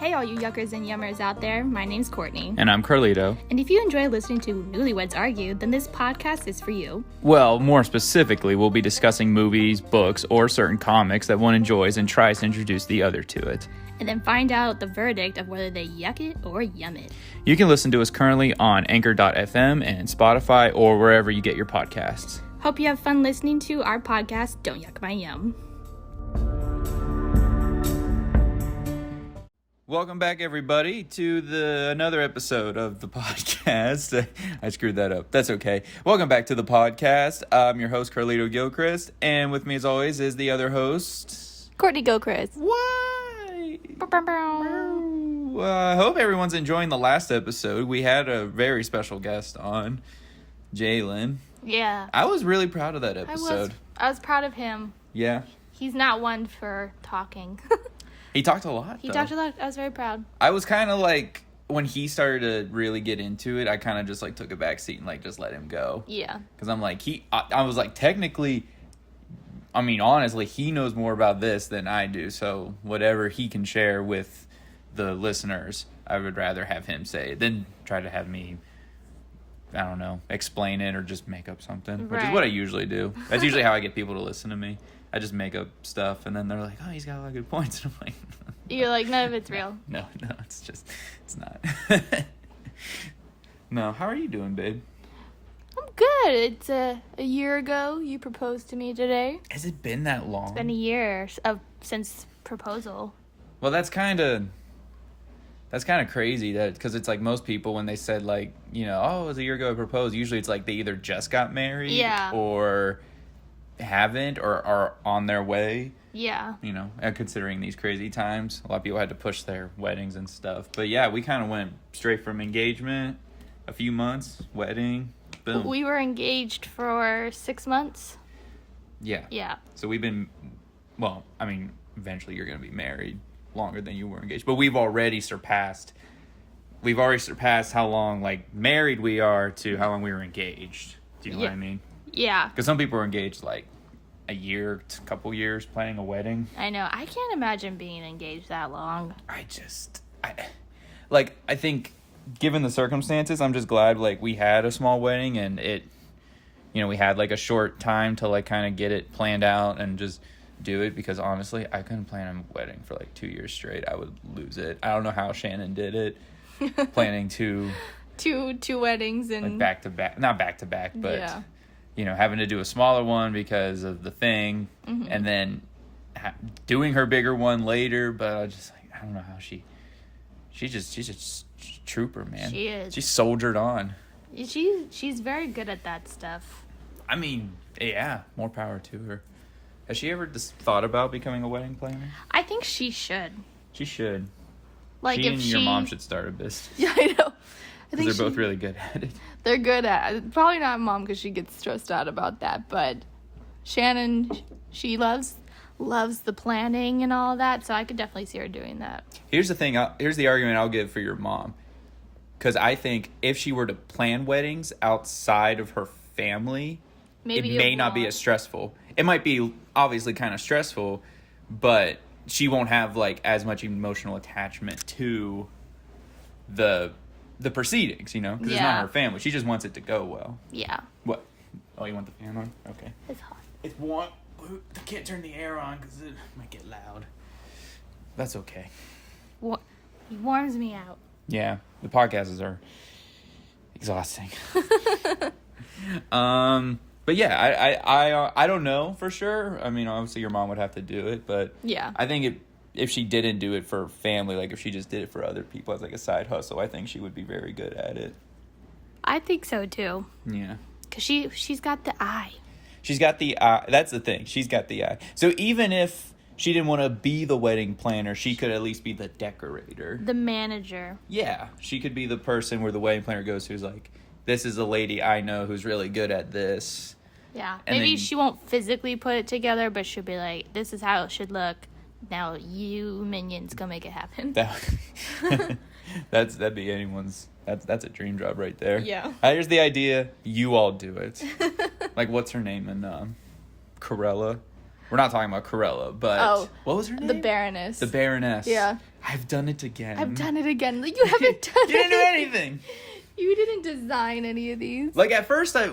Hey all you yuckers and yummers out there, my name's Courtney. And I'm Carlito. And if you enjoy listening to Newlyweds Argue, then this podcast is for you. Well, more specifically, we'll be discussing movies, books, or certain comics that one enjoys and tries to introduce the other to it. And then find out the verdict of whether they yuck it or yum it. You can listen to us currently on Anchor.fm and Spotify or wherever you get your podcasts. Hope you have fun listening to our podcast, Don't Yuck My Yum. Welcome back, everybody, to another episode of the podcast. I screwed that up. That's okay. Welcome back to the podcast. I'm your host, Carlito Gilchrist, and with me, as always, is the other host, Courtney Gilchrist. Why? I hope everyone's enjoying the last episode. We had a very special guest on, Jalen. Yeah. I was really proud of that episode. I was proud of him. Yeah. He's not one for talking. He talked a lot, He talked a lot. I was very proud. I was kind of like, when he started to really get into it, I kind of just like took a back seat and like just let him go. Yeah. Because I'm like, I was like, technically, I mean, honestly, he knows more about this than I do. So whatever he can share with the listeners, I would rather have him say than try to have me, I don't know, explain it or just make up something, which is what I usually do. That's usually how I get people to listen to me. I just make up stuff, and then they're like, oh, he's got a lot of good points. And I'm like... You're like, none of it's real. No, it's not. No, how are you doing, babe? I'm good. It's a year ago you proposed to me today. Has it been that long? It's been a year since proposal. Well, that's kind of crazy, that because it's like most people when they said like, you know, oh, it was a year ago I proposed, usually it's like they either just got married or haven't or are on their way. Yeah. You know, considering these crazy times, a lot of people had to push their weddings and stuff. But yeah, we kind of went straight from engagement, a few months, wedding, boom. We were engaged for 6 months. Yeah. Yeah. So we've been, well, I mean, eventually you're going to be married longer than you were engaged. But we've already surpassed how long, like, married we are to how long we were engaged. Do you know what I mean? Yeah. Because some people are engaged, like, a year, a couple years, planning a wedding. I know. I can't imagine being engaged that long. I think, given the circumstances, I'm just glad, like, we had a small wedding and it, you know, we had, like, a short time to, like, kind of get it planned out and just do it, because honestly, I couldn't plan a wedding for, like, 2 years straight. I would lose it. I don't know how Shannon did it, planning two weddings and... like, back-to-back. Not back-to-back, but... Yeah. You know, having to do a smaller one because of the thing, and then doing her bigger one later. But I just like, I don't know how she's just a trooper, man. She is. She soldiered on. She's very good at that stuff. I mean, yeah, more power to her. Has she ever just thought about becoming a wedding planner? I think she should. She should. Like, she and your mom should start a business. Yeah, I know. Because they're both really good at it. They're good at it. Probably not Mom, because she gets stressed out about that. But Shannon, she loves the planning and all that. So I could definitely see her doing that. Here's the thing. Here's the argument I'll give for your mom. Because I think if she were to plan weddings outside of her family, it may not be as stressful. It might be obviously kind of stressful, but she won't have like as much emotional attachment to the proceedings, you know, because it's not her family. She just wants it to go well. Yeah. What? Oh, you want the fan on? Okay. It's hot. It's warm. I can't turn the air on because it might get loud. That's okay. He warms me out. Yeah, the podcasts are exhausting. But yeah, I don't know for sure. I mean, obviously your mom would have to do it, but yeah, I think if she didn't do it for family, like if she just did it for other people as like a side hustle, I think she would be very good at it. I think so too. Yeah. Because she's got the eye. She's got the eye. That's the thing. She's got the eye. So even if she didn't want to be the wedding planner, she could at least be the decorator. The manager. Yeah. She could be the person where the wedding planner goes who's like, this is a lady I know who's really good at this. Yeah. And maybe she won't physically put it together, but she'll be like, this is how it should look. Now you minions go make it happen. That'd be anyone's. That's a dream job right there. Yeah. Here's the idea. You all do it. Like, what's her name in Corella? We're not talking about Cruella, but what was her name? The Baroness. The Baroness. Yeah. I've done it again. I've done it again. Like, you haven't done You didn't do anything. You didn't design any of these. Like, at first, not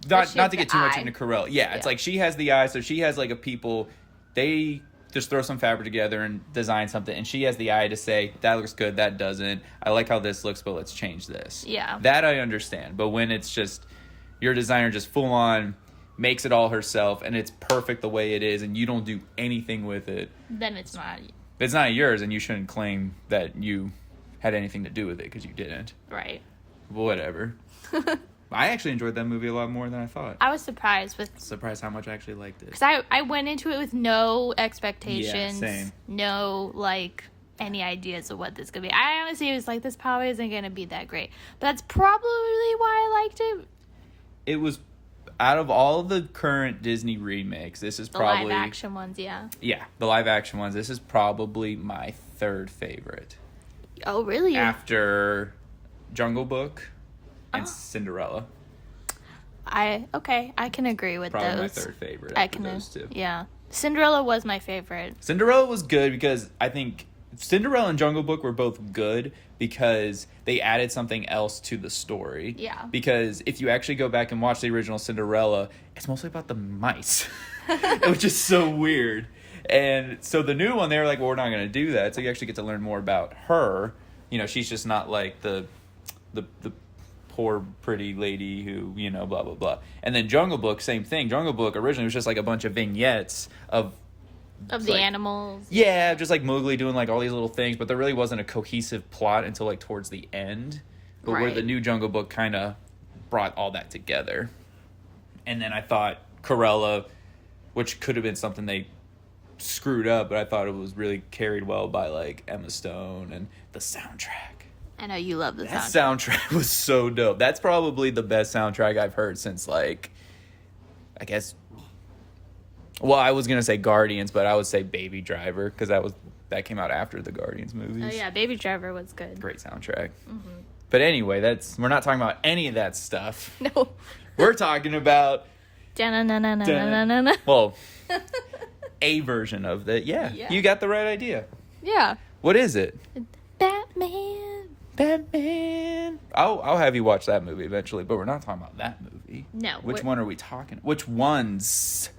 to get too much into Cruella. Yeah, it's like she has the eye, so she has like a people, they just throw some fabric together and design something, and she has the eye to say, that looks good, that doesn't. I like how this looks, but let's change this. Yeah. That I understand. But when it's just, your designer just full on makes it all herself, and it's perfect the way it is, and you don't do anything with it. Then it's not. It's not yours, and you shouldn't claim that you had anything to do with it, because you didn't. Right. Whatever. I actually enjoyed that movie a lot more than I thought. I was surprised how much I actually liked it. Because I went into it with no expectations. Yeah, same. No, like, any ideas of what this could be. I honestly was like, this probably isn't going to be that great. But that's probably why I liked it. It was, out of all of the current Disney remakes, this is probably... The live-action ones, yeah. Yeah, the live-action ones. This is probably my third favorite. Oh, really? After Jungle Book and Cinderella. I can agree with probably those. My third favorite after those two. Yeah. Cinderella was my favorite. Cinderella was good because I think Cinderella and Jungle Book were both good because they added something else to the story. Yeah. Because if you actually go back and watch the original Cinderella, it's mostly about the mice, which is so weird. And so the new one, they were like, well, we're not going to do that. So you actually get to learn more about her. You know, she's just not like the poor pretty lady who, you know, blah blah blah. And then Jungle Book, same thing. Jungle Book originally was just like a bunch of vignettes of the animals. Yeah, just like Mowgli doing like all these little things, but there really wasn't a cohesive plot until like towards the end. But where the new Jungle Book kind of brought all that together. And then I thought Cruella, which could have been something they screwed up, but I thought it was really carried well by like Emma Stone and the soundtrack. I know you love the soundtrack. That soundtrack was so dope. That's probably the best soundtrack I've heard since, like, I guess, well, I was going to say Guardians, but I would say Baby Driver, because that came out after the Guardians movies. Oh, yeah, Baby Driver was good. Great soundtrack. Mm-hmm. But anyway, we're not talking about any of that stuff. No. We're talking about... Da-na-na-na-na-na-na-na. Well, a version of that. Yeah, you got the right idea. Yeah. What is it? Batman. I'll have you watch that movie eventually, but we're not talking about that movie. No. Which one are we talking? Which ones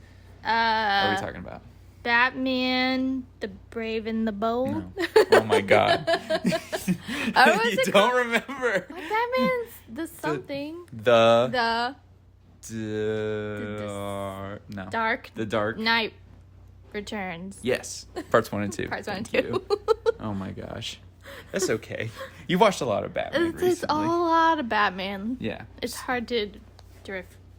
are we talking about? Batman, the Brave and the Bold. No. Oh my god. You don't remember. Batman's the something. The Dark. The Dark Knight Returns. Yes. Parts 1 and 2. Parts 1 and 2. Oh my gosh. That's okay. You watched a lot of Batman recently. It's a lot of Batman. Yeah. It's hard to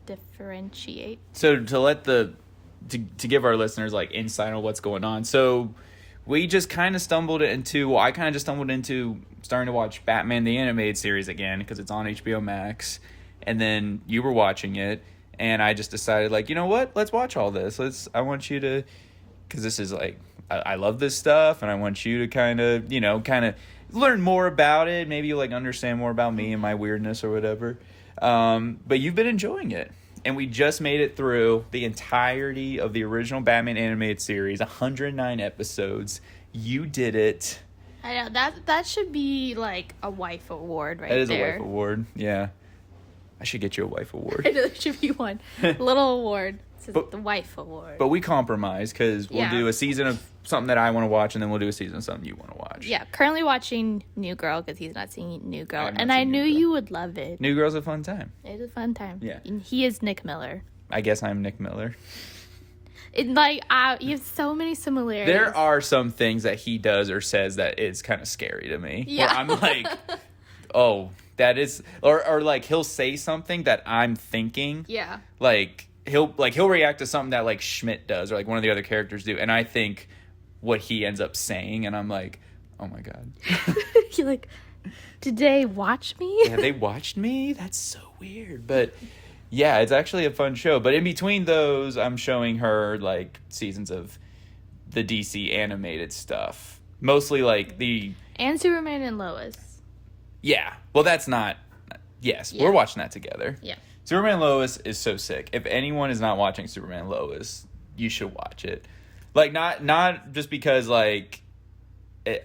differentiate. So to give our listeners like insight on what's going on. So we just kind of stumbled into starting to watch Batman the Animated Series again because it's on HBO Max. And then you were watching it, and I just decided, like, you know what? Let's watch all this. I want you to, because this is like, I love this stuff, and I want you to kind of learn more about it. Maybe you like understand more about me and my weirdness or whatever. But you've been enjoying it, and we just made it through the entirety of the original Batman animated series, 109 episodes. You did it. I know that should be like a wife award right there. That is a wife award. Yeah, I should get you a wife award. There should be one little award. The wife award. But we compromise because we'll do a season of something that I want to watch, and then we'll do a season of something you want to watch. Yeah, currently watching New Girl because he's not seeing New Girl, and I knew you would love it. New Girl's a fun time. It's a fun time. Yeah, and he is Nick Miller. I guess I'm Nick Miller. You have so many similarities. There are some things that he does or says that is kind of scary to me. Yeah, where I'm like, oh, that is, or like he'll say something that I'm thinking. Yeah, He'll react to something that like Schmidt does or like one of the other characters do, and I think what he ends up saying, and I'm like, oh my god. You're like, did they watch me? Yeah, they watched me? That's so weird. But yeah, it's actually a fun show. But in between those, I'm showing her like seasons of the DC animated stuff, mostly like and Superman and Lois. Yeah, well, that's not. Yes, yeah. We're watching that together. Yeah. Superman Lois is so sick. If anyone is not watching Superman Lois, you should watch it. Like, not just because, like,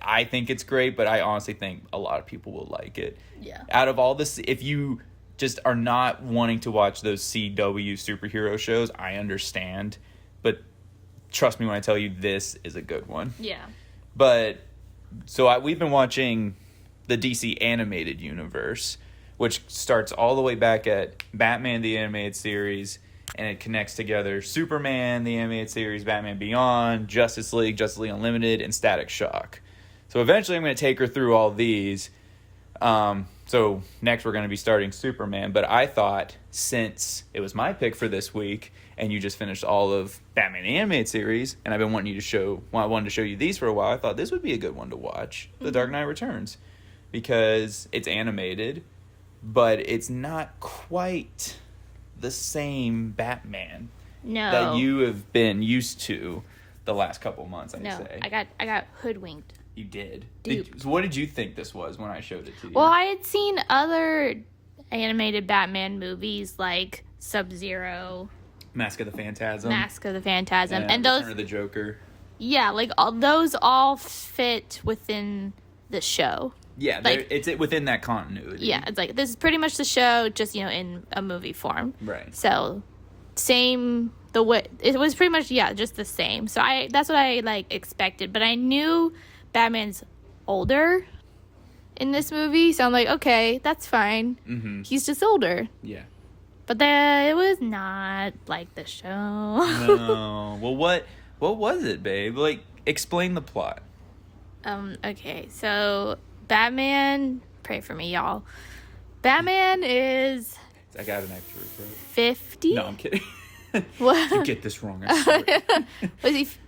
I think it's great, but I honestly think a lot of people will like it. Yeah. Out of all this, if you just are not wanting to watch those CW superhero shows, I understand. But trust me when I tell you, this is a good one. Yeah. But, so we've been watching the DC animated universe, which starts all the way back at Batman the Animated Series, and it connects together Superman the Animated Series, Batman Beyond, Justice League Unlimited, and Static Shock. So eventually I'm going to take her through all these. So next we're going to be starting Superman, but I thought since it was my pick for this week, and you just finished all of Batman the Animated Series, and I've been wanting you to show, well, I wanted to show you these for a while, I thought this would be a good one to watch, The Dark Knight Returns, because it's animated, but it's not quite the same Batman that you have been used to the last couple months, I'd say. I got hoodwinked. You did. Duped. What did you think this was when I showed it to you? Well, I had seen other animated Batman movies like Sub-Zero, Mask of the Phantasm, and those Return of the Joker. Yeah, like those all fit within the show. Yeah, like, it's within that continuity. Yeah, it's like this is pretty much the show, just in a movie form. Right. So, same the way it was pretty much just the same. So that's what I expected, but I knew Batman's older in this movie, so I'm like, okay, that's fine. Mm-hmm. He's just older. Yeah. But it was not like the show. No. Well, what was it, babe? Like, explain the plot. Okay, so Batman, pray for me, y'all. Batman is... I got an extra report. 50? No, I'm kidding. What? You get this wrong, I swear.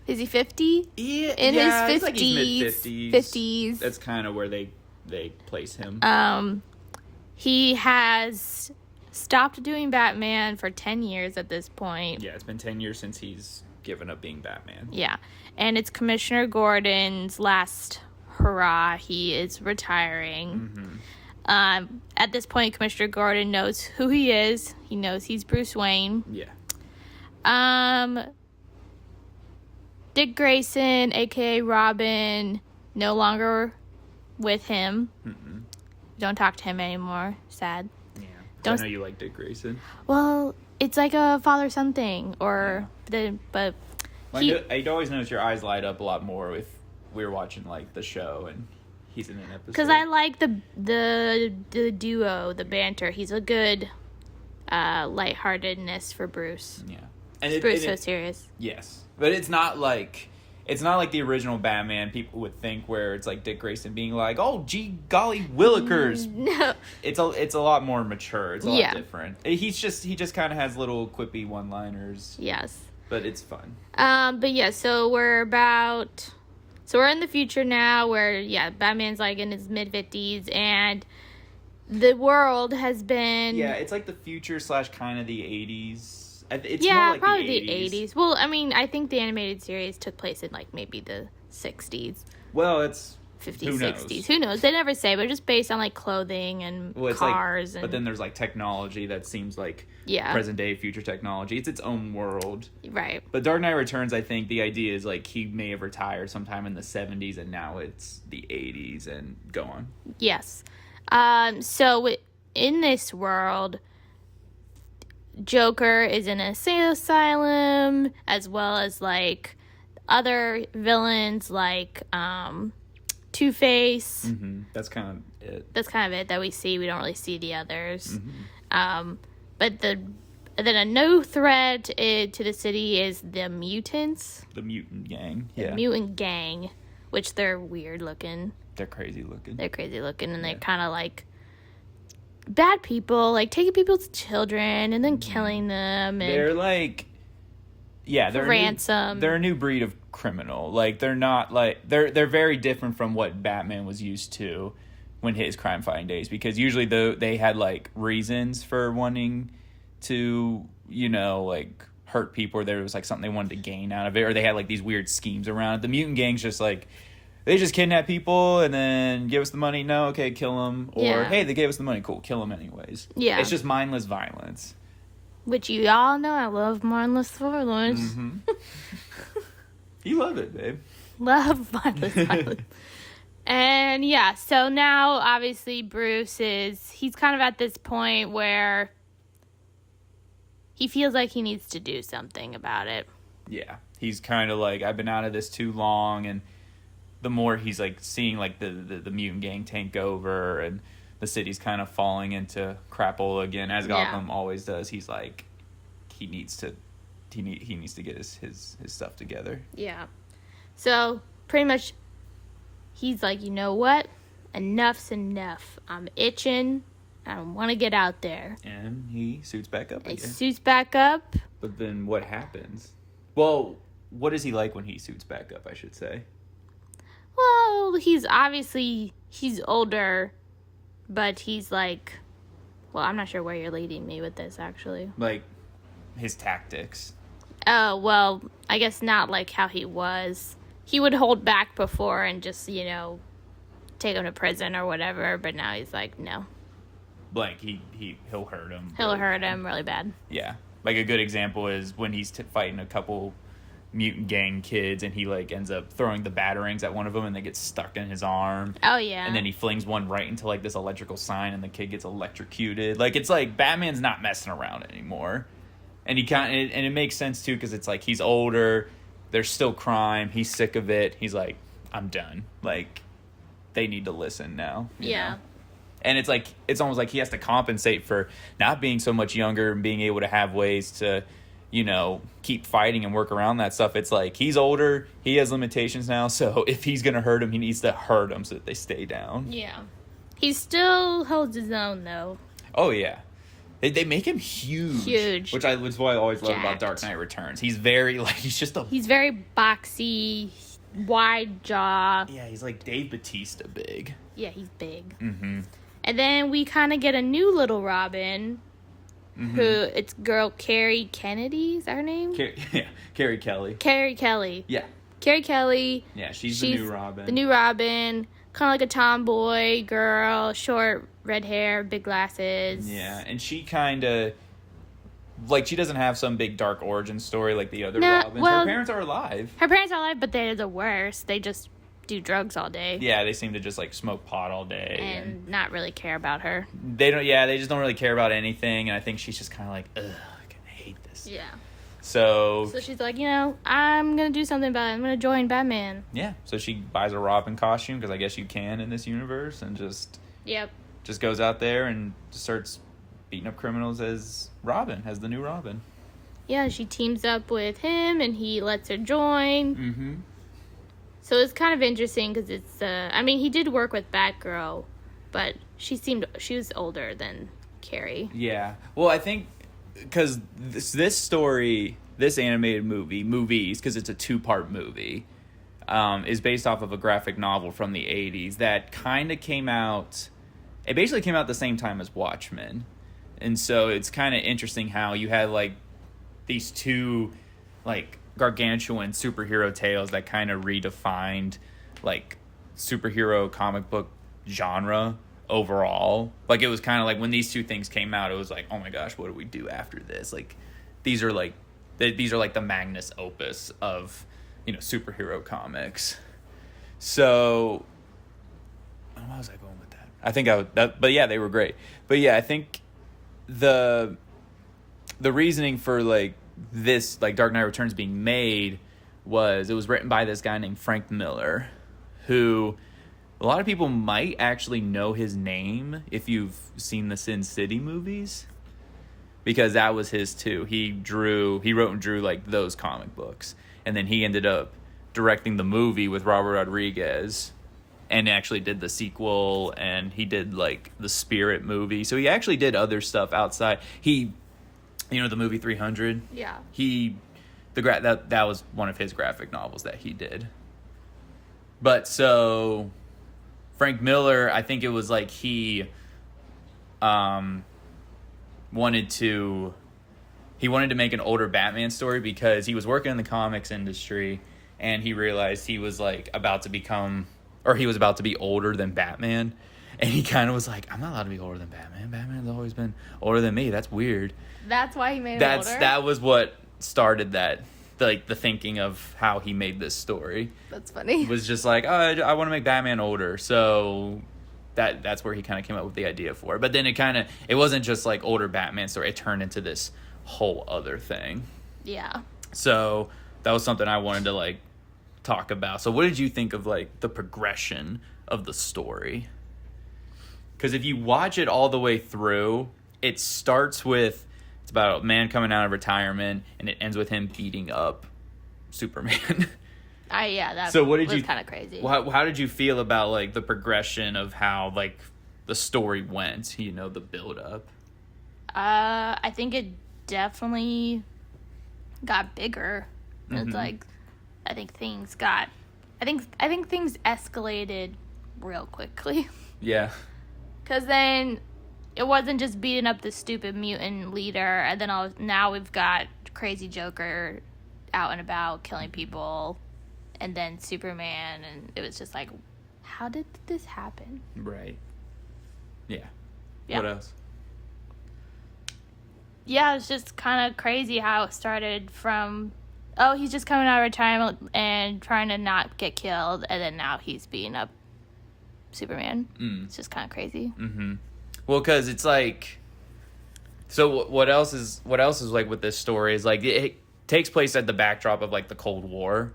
Is he 50? Yeah, in his 50s. Like he's mid-50s. That's kind of where they place him. He has stopped doing Batman for 10 years at this point. Yeah, it's been 10 years since he's given up being Batman. Yeah, and it's Commissioner Gordon's last hurrah. He is retiring. Mm-hmm. At this point, Commissioner Gordon knows who he is. He knows he's Bruce Wayne. Yeah. Dick Grayson, aka Robin, no longer with him. Mm-mm. Don't talk to him anymore. Sad. Yeah. I know you like Dick Grayson. Well, it's like a father-son thing, but I'd always notice your eyes light up a lot more if we were watching like the show and he's in an episode. Because I like the duo, the banter. He's a good lightheartedness for Bruce. Yeah. Bruce so serious. Yes, but it's not like the original Batman people would think, where it's like Dick Grayson being like, "Oh, gee, golly, willikers." No, it's a lot more mature. It's a lot different. He just kind of has little quippy one-liners. Yes, but it's fun. But yeah, so we're in the future now, where Batman's like in his mid-50s, and the world has been it's like the future / kind of the 80s. It's more like probably the 80s. Well, I mean, I think the animated series took place in like maybe the 60s. Well, it's 50s, 60s. Who knows? They never say, but just based on like clothing and cars. But then there's like technology that seems like present day future technology. It's its own world. Right. But Dark Knight Returns, I think the idea is like he may have retired sometime in the 70s and now it's the 80s and go on. Yes. So in this world, Joker is in an asylum, as well as like other villains like Two-Face. Mm-hmm. That's kind of it that we see. We don't really see the others. Mm-hmm. But then a new threat to the city is the mutants. The mutant gang. The mutant gang, which they're weird looking. They're crazy looking. And they're kind of like bad people, like taking people's children and then killing them. And they're like, they're ransom. They're a new breed of criminal. Like they're not like they're very different from what Batman was used to when his crime fighting days. Because usually they had like reasons for wanting to, like hurt people, or there was like something they wanted to gain out of it, or they had like these weird schemes around it. The mutant gang's just like, they just kidnap people and then give us the money. No, okay, kill them. Or, hey, they gave us the money. Cool, kill them anyways. Yeah. It's just mindless violence. which you all know I love mindless spoilers. Mm-hmm. You love it, babe. Love mindless spoilers. And yeah, so now obviously he's kind of at this point where he feels like he needs to do something about it. Yeah. He's kind of like, I've been out of this too long, and the more he's like seeing like the mutant gang take over and the city's kind of falling into crapola again, as Gotham always does, he's like, he needs to get his stuff together. Yeah. So pretty much he's like, you know what? Enough's enough. I'm itching. I want to get out there. And he suits back up again. He suits back up. But then what happens? Well, what is he like when he suits back up, I should say? Well, he's older, but he's like, well, I'm not sure where you're leading me with this, actually. Like, his tactics. Oh, well, I guess not like how he was. He would hold back before and just, take him to prison or whatever, but now he's like, no. Like, he'll hurt him. He'll hurt him really bad. Yeah. Like, a good example is when he's fighting a couple mutant gang kids, and he, like, ends up throwing the batarangs at one of them, and they get stuck in his arm. Oh, yeah. And then he flings one right into, like, this electrical sign, and the kid gets electrocuted. Like, it's like, Batman's not messing around anymore. And and it makes sense, too, because it's like, he's older, there's still crime, he's sick of it, he's like, I'm done. Like, they need to listen now. You know? And it's like, it's almost like he has to compensate for not being so much younger and being able to have ways to, keep fighting and work around that stuff. It's like, he's older, he has limitations now, so if he's going to hurt him, he needs to hurt them so that they stay down. Yeah. He still holds his own, though. Oh, yeah. They make him huge. Huge. Which is what I always love about Dark Knight Returns. He's very, like, he's very boxy, wide jaw. Yeah, he's like Dave Bautista big. Yeah, he's big. Mm-hmm. And then we kind of get a new little Robin, who, it's girl Carrie Kennedy, is that her name? Carrie Kelly. Carrie Kelly. Yeah. Carrie Kelly. Yeah, she's the new Robin. The new Robin, kind of like a tomboy girl, short, red hair, big glasses. Yeah, and she kind of, like, she doesn't have some big dark origin story like the other Robins. Well, her parents are alive. Her parents are alive, but they're the worst. They just do drugs all day. Yeah, they seem to just, like, smoke pot all day. And not really care about her. They just don't really care about anything, and I think she's just kind of like, ugh, I hate this. Yeah. So she's like, I'm going to do something about it. I'm going to join Batman. Yeah, so she buys a Robin costume, because I guess you can in this universe, and just goes out there and starts beating up criminals as Robin, as the new Robin. Yeah, she teams up with him, and he lets her join. Mm-hmm. So it's kind of interesting because it's, he did work with Batgirl, but she was older than Carrie. Yeah. Well, I think because this story, this animated movies, because it's a 2-part movie, is based off of a graphic novel from the 80s that kind of came out, it basically came out the same time as Watchmen. And so it's kind of interesting how you had, like, these two, like, gargantuan superhero tales that kind of redefined, like, superhero comic book genre overall. Like, it was kind of like when these two things came out, it was like, oh my gosh, what do we do after this? Like, these are like the magnus opus of, superhero comics. So, where was I going with that? I think but yeah, they were great. But yeah, I think the reasoning for, like, this, like, Dark Knight Returns being made was it was written by this guy named Frank Miller, who a lot of people might actually know his name if you've seen the Sin City movies, because that was his too. He wrote and drew, like, those comic books, and then he ended up directing the movie with Robert Rodriguez, and actually did the sequel, and he did, like, the Spirit movie. So he actually did other stuff outside. The movie 300? Yeah. That was one of his graphic novels that he did. But so Frank Miller, I think it was like he wanted to make an older Batman story because he was working in the comics industry, and he realized he was, like, about to be older than Batman. And he kind of was like, I'm not allowed to be older than Batman. Batman's always been older than me. That's weird. That's why he made him older? That was what started that, like, the thinking of how he made this story. That's funny. It was just like, oh, I want to make Batman older. So that's where he kind of came up with the idea for it. But then it wasn't just like older Batman story. It turned into this whole other thing. Yeah. So that was something I wanted to, like, talk about. So what did you think of, like, the progression of the story? Because if you watch it all the way through, it starts with, it's about a man coming out of retirement, and it ends with him beating up Superman. So what did was kind of crazy. How did you feel about, like, the progression of how, like, the story went, you know, the build up? I think it definitely got bigger. Mm-hmm. It's like, I think things escalated real quickly. Yeah. Because then it wasn't just beating up the stupid mutant leader, and then now we've got crazy Joker out and about killing people, and then Superman, and it was just like, how did this happen? Right. Yeah. Yeah. What else? Yeah, it's just kind of crazy how it started from, oh, he's just coming out of retirement and trying to not get killed, and then now he's beating up Superman. It's just kind of crazy. Mm-hmm. Well, because it's like, so what else is like with this story is like it takes place at the backdrop of, like, the Cold War,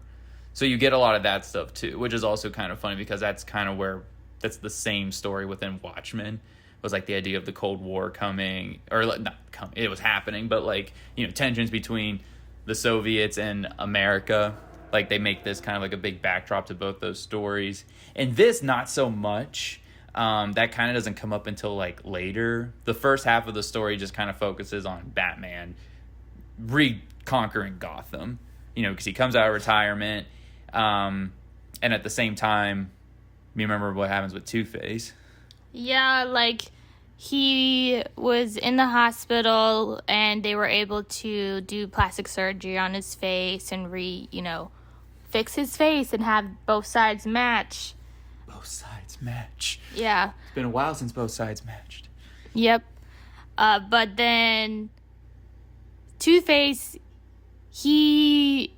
so you get a lot of that stuff too, which is also kind of funny because that's kind of where that's the same story within Watchmen. Was like the idea of the Cold War coming, or not coming, it was happening, but, like, you know, tensions between the Soviets and America. Like, they make this kind of like a big backdrop to both those stories. And this, not so much. That kind of doesn't come up until, like, later. The first half of the story just kind of focuses on Batman reconquering Gotham, you know, because he comes out of retirement. And at the same time, you remember what happens with Two-Face. Yeah, like, he was in the hospital, and they were able to do plastic surgery on his face and fix his face and have both sides match. Both sides match. Yeah. It's been a while since both sides matched. Yep. But then Two-Face, he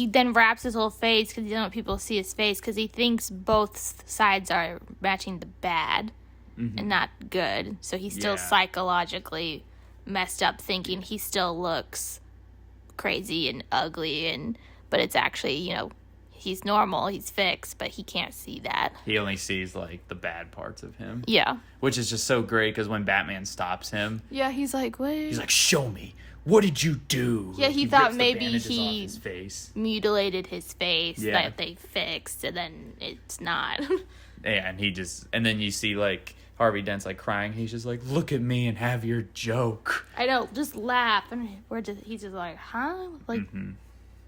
then wraps his whole face because he doesn't want people to see his face because he thinks both sides are matching the bad and not good. So he's still psychologically messed up, thinking he still looks crazy and ugly, but it's actually, you know, he's normal, he's fixed, but he can't see that. He only sees, like, the bad parts of him. Yeah. Which is just so great because when Batman stops him, yeah, he's like, what? He's like, show me. What did you do? Yeah, like, he thought rips the maybe bandages he off his face. mutilated his face Yeah. that they fixed, and then it's not. Yeah, and then you see, like, Harvey Dent's, like, crying. He's just like, look at me and have your joke. I know, just laugh. And he's just like, huh? Like,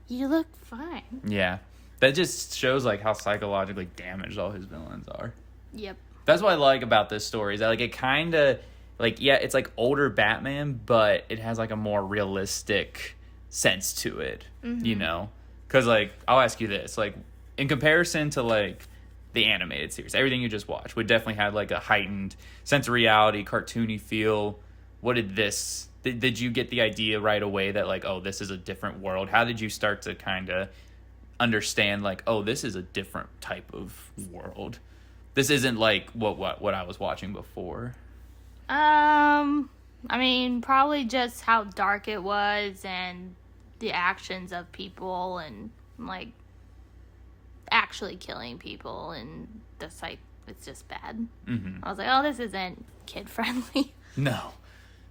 you look fine. Yeah. That just shows, like, how psychologically damaged all his villains are. Yep. That's what I like about this story. Is that, like, it kind of, like, yeah, it's, like, older Batman, but it has, like, a more realistic sense to it, you know? Because, like, I'll ask you this. Like, in comparison to, like, the animated series, everything you just watched would definitely have, like, a heightened sense of reality, cartoony feel. What did this... Did you get the idea right away that, like, oh, this is a different world? How did you start to kind of understand, like, oh, this is a different type of world? This isn't, like, what I was watching before. I mean, probably just how dark it was and the actions of people and, like, actually killing people, and it's like, it's just bad. I was like, oh, this isn't kid friendly. No,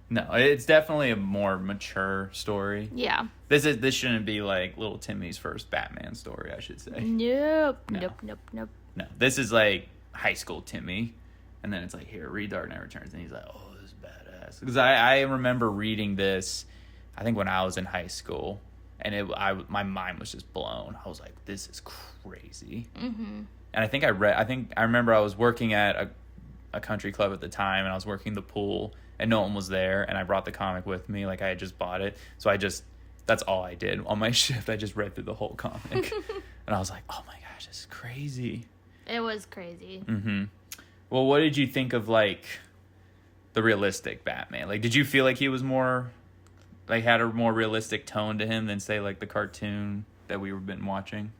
it's definitely a more mature story. Yeah. This shouldn't be like little Timmy's first Batman story, I should say. Nope. No, this is like high school Timmy, and then it's like, here, read Dark Knight Returns, and he's like, oh, this is badass. Because I remember reading this, I think when I was in high school, and my mind was just blown. I was like, this is crazy. And I think I remember I was working at a country club at the time, and I was working the pool, and no one was there, and I brought the comic with me, like I had just bought it. So that's all I did on my shift. I just read through the whole comic. And I was like, oh my gosh, this is crazy. It was crazy. Well, what did you think of, like, the realistic Batman? Like, did you feel like he was more, like, had a more realistic tone to him than, say, like, the cartoon that we've been watching?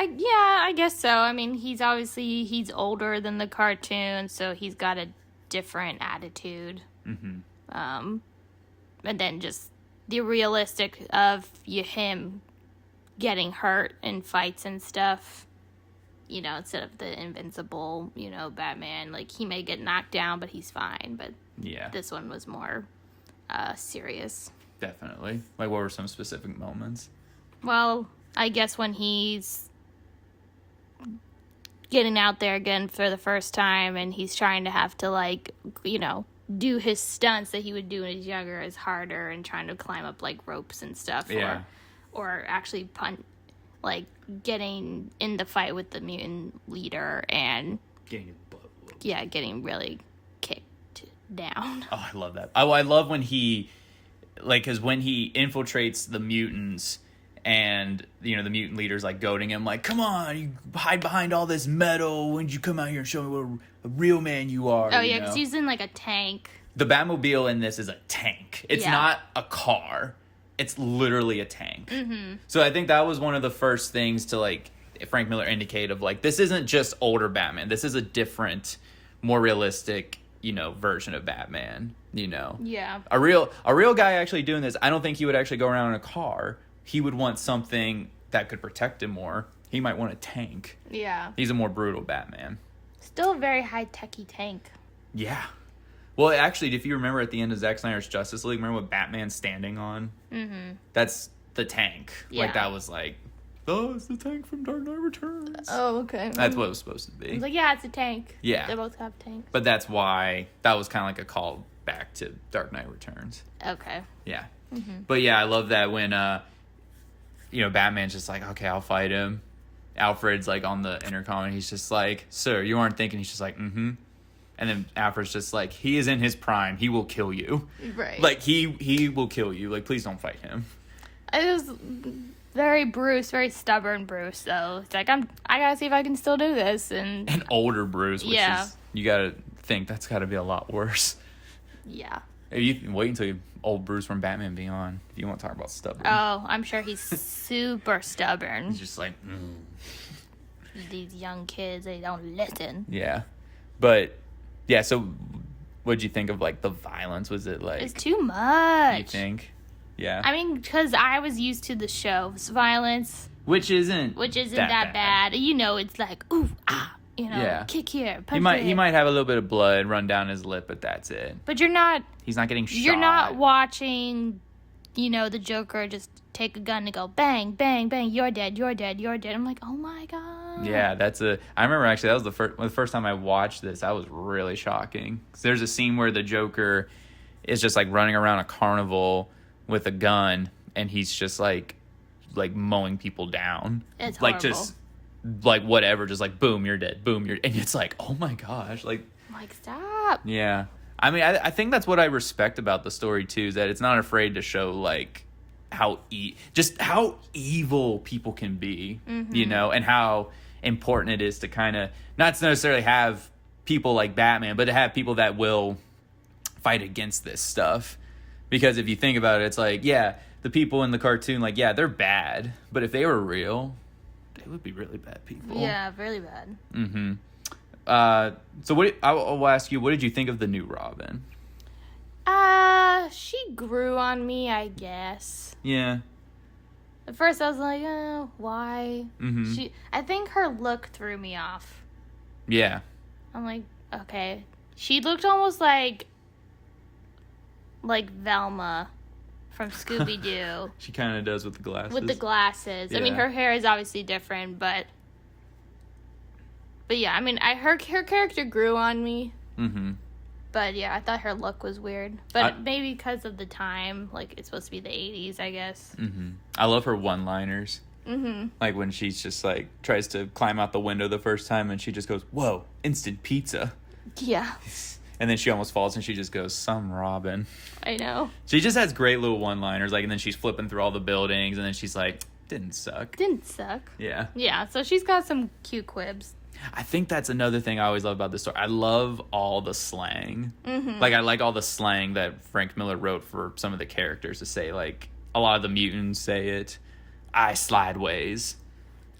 I guess so. I mean, he's older than the cartoon, so he's got a different attitude. Mm-hmm. And then just the realistic of him getting hurt in fights and stuff. You know, instead of the invincible, Batman. Like, he may get knocked down, but he's fine. But yeah, this one was more serious. Definitely. Like, what were some specific moments? Well, I guess when he's getting out there again for the first time and he's trying to have to, like, do his stunts that he would do when he was younger as harder and trying to climb up, like, ropes and stuff. Yeah. Or actually like, getting in the fight with the mutant leader and... Getting his butt whooped. Yeah, getting really kicked down. Oh, I love that. Oh, I love when he... Like, because when he infiltrates the mutants... And, the mutant leader's, like, goading him, like, come on, you hide behind all this metal. When did you come out here and show me what a real man you are? Oh, yeah, because he's in, like, a tank. The Batmobile in this is a tank. It's not a car. It's literally a tank. Mm-hmm. So I think that was one of the first things to, like, Frank Miller indicate of, like, this isn't just older Batman. This is a different, more realistic, version of Batman, Yeah. A real guy actually doing this, I don't think he would actually go around in a car. He would want something that could protect him more. He might want a tank. Yeah. He's a more brutal Batman. Still a very high-techy tank. Yeah. Well, actually, if you remember at the end of Zack Snyder's Justice League, remember what Batman's standing on? Mm-hmm. That's the tank. Yeah. Like, that was like, oh, it's the tank from Dark Knight Returns. Oh, okay. That's what it was supposed to be. I was like, yeah, it's a tank. Yeah. They both have tanks. But that's why, that was kind of like a call back to Dark Knight Returns. Okay. Yeah. Mm-hmm. But yeah, I love that when, Batman's just like, okay, I'll fight him. Alfred's like on the intercom and he's just like, sir, you aren't thinking. He's just like, mm-hmm. And then Alfred's just like, he is in his prime. He will kill you. Right. Like, he will kill you. Like, please don't fight him. It was very stubborn Bruce, though. It's like, I gotta see if I can still do this. And an older Bruce, which is, you gotta think that's gotta be a lot worse. Yeah. If you wait until old Bruce from Batman Beyond, if you want to talk about stubborn. Oh, I'm sure he's super stubborn. He's just like, These young kids, they don't listen. Yeah. But, yeah, so what'd you think of, like, the violence? Was it, like... It's too much. You think? Yeah. I mean, because I was used to the show's violence. Which isn't that bad. It's like, ooh, ah. Kick here, punch he might have a little bit of blood run down his lip, but that's it. But you're not... He's not getting shot. You're not watching, the Joker just take a gun and go, bang, bang, bang, you're dead, you're dead, you're dead. I'm like, oh my God. Yeah, I remember actually, that was the first time I watched this. That was really shocking. 'Cause there's a scene where the Joker is just, like, running around a carnival with a gun, and he's just, like mowing people down. It's like, horrible. just... Like, whatever, just like, boom, you're dead, boom, you're... And it's like, oh my gosh, like... stop. Yeah. I mean, I think that's what I respect about the story, too, is that it's not afraid to show, like, how evil people can be, and how important it is to kind of, not necessarily have people like Batman, but to have people that will fight against this stuff. Because if you think about it, it's like, yeah, the people in the cartoon, like, yeah, they're bad, but if they were real... They would be really bad people. Yeah, really bad. Mm-hmm. So I'll ask you, what did you think of the new Robin? She grew on me, I guess. Yeah. At first I was like, why? Mm-hmm. I think her look threw me off. Yeah. I'm like, okay. She looked almost like Velma from Scooby-Doo. She kind of does with the glasses. Yeah. I mean, her hair is obviously different, but yeah, I mean, her character grew on me. Mm-hmm. But yeah, I thought her look was weird. But maybe because of the time, like, it's supposed to be the 80s, I guess. Mm-hmm. I love her one-liners. Mm-hmm. Like when she's just like tries to climb out the window the first time and she just goes, whoa, instant pizza. Yeah. And then she almost falls and she just goes, some Robin. I know. She just has great little one-liners. Like, and then she's flipping through all the buildings and then she's like, didn't suck. Didn't suck. Yeah. Yeah, so she's got some cute quibs. I think that's another thing I always love about this story. I love all the slang. Like, I like all the slang that Frank Miller wrote for some of the characters to say. Like, a lot of the mutants say it. I slideways.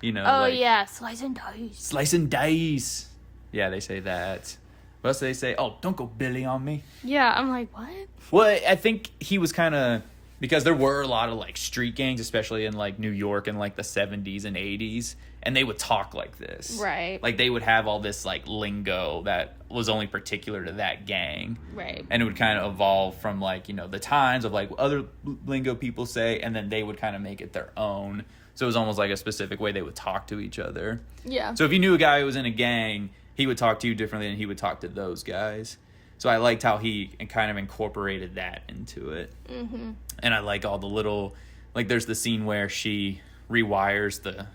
You know, Oh, like, yeah, slice and dice. Slice and dice. Yeah, they say that. What else do they say? Oh, don't go Billy on me. Yeah, I'm like, what? Well, I think he was kind of... Because there were a lot of, like, street gangs, especially in, like, New York in, like, the 70s and 80s. And they would talk like this. Right. Like, they would have all this, like, lingo that was only particular to that gang. Right. And it would kind of evolve from, like, you know, the times of, like, other lingo people say. And then they would kind of make it their own. So it was almost like a specific way they would talk to each other. Yeah. So if you knew a guy who was in a gang, he would talk to you differently than he would talk to those guys. So I liked how he kind of incorporated that into it. Mm-hmm. And I like all the little... Like, there's the scene where she rewires the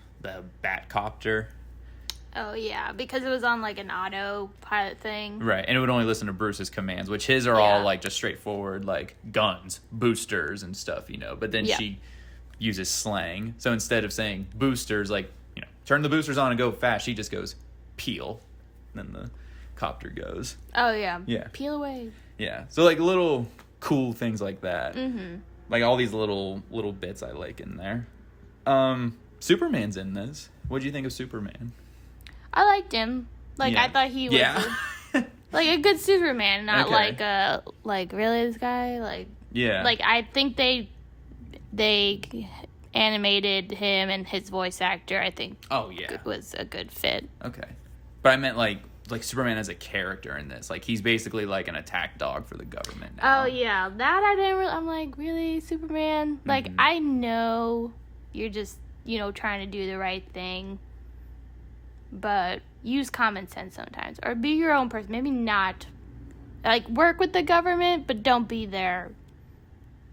Batcopter. Oh, yeah, because it was on, like, an autopilot thing. Right, and it would only listen to Bruce's commands, which his are all, like, just straightforward, like, guns, boosters, and stuff, you know. But then she uses slang. So instead of saying boosters, like, you know, turn the boosters on and go fast, she just goes, peel. And then the copter goes. Oh, yeah. Yeah. Peel away. Yeah. So, like, little cool things like that. Mm-hmm. Like, all these little bits I like in there. Superman's in this. What'd you think of Superman? I liked him. Like, I thought he was like a good Superman, not like really this guy. Like, like, I think they animated him and his voice actor, I think was a good fit. Okay. But I meant like Superman as a character in this. Like, he's basically like an attack dog for the government now. Oh, yeah. That I didn't really... I'm like, really, Superman? Like, I know you're just, you know, trying to do the right thing. But use common sense sometimes. Or be your own person. Maybe not... Like, work with the government, but don't be their,